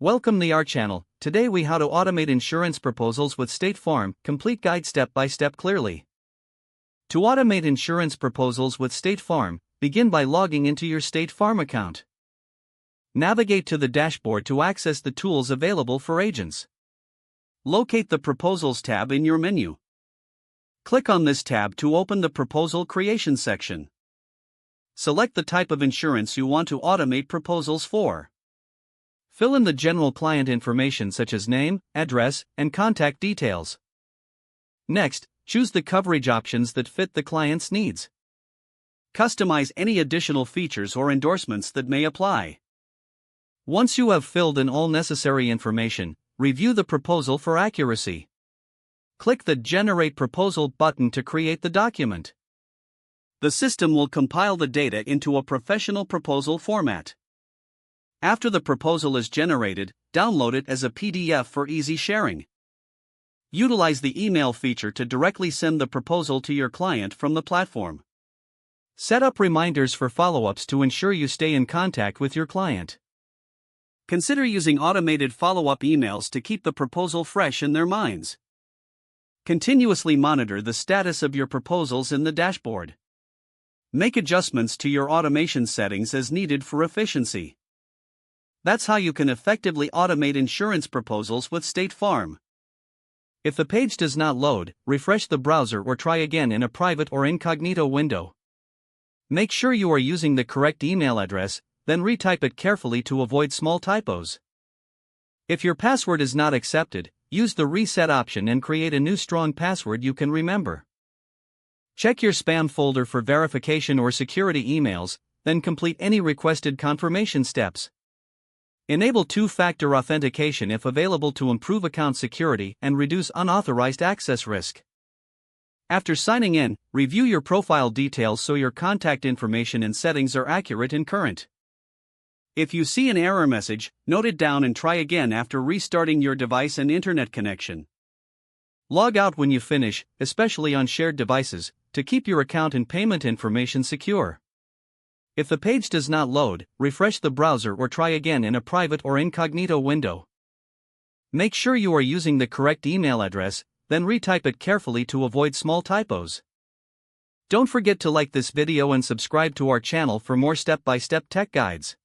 Welcome to our channel. Today we how to automate insurance proposals with State Farm, complete guide step by step clearly. To automate insurance proposals with State Farm, begin by logging into your State Farm account. Navigate to the dashboard to access the tools available for agents. Locate the Proposals tab in your menu. Click on this tab to open the Proposal Creation section. Select the type of insurance you want to automate proposals for. Fill in the general client information such as name, address, and contact details. Next, choose the coverage options that fit the client's needs. Customize any additional features or endorsements that may apply. Once you have filled in all necessary information, review the proposal for accuracy. Click the Generate Proposal button to create the document. The system will compile the data into a professional proposal format. After the proposal is generated, download it as a PDF for easy sharing. Utilize the email feature to directly send the proposal to your client from the platform. Set up reminders for follow-ups to ensure you stay in contact with your client. Consider using automated follow-up emails to keep the proposal fresh in their minds. Continuously monitor the status of your proposals in the dashboard. Make adjustments to your automation settings as needed for efficiency. That's how you can effectively automate insurance proposals with State Farm. If the page does not load, refresh the browser or try again in a private or incognito window. Make sure you are using the correct email address, then retype it carefully to avoid small typos. If your password is not accepted, use the reset option and create a new strong password you can remember. Check your spam folder for verification or security emails, then complete any requested confirmation steps. Enable two-factor authentication if available to improve account security and reduce unauthorized access risk. After signing in, review your profile details so your contact information and settings are accurate and current. If you see an error message, note it down and try again after restarting your device and internet connection. Log out when you finish, especially on shared devices, to keep your account and payment information secure. If the page does not load, refresh the browser or try again in a private or incognito window. Make sure you are using the correct email address, then retype it carefully to avoid small typos. Don't forget to like this video and subscribe to our channel for more step-by-step tech guides.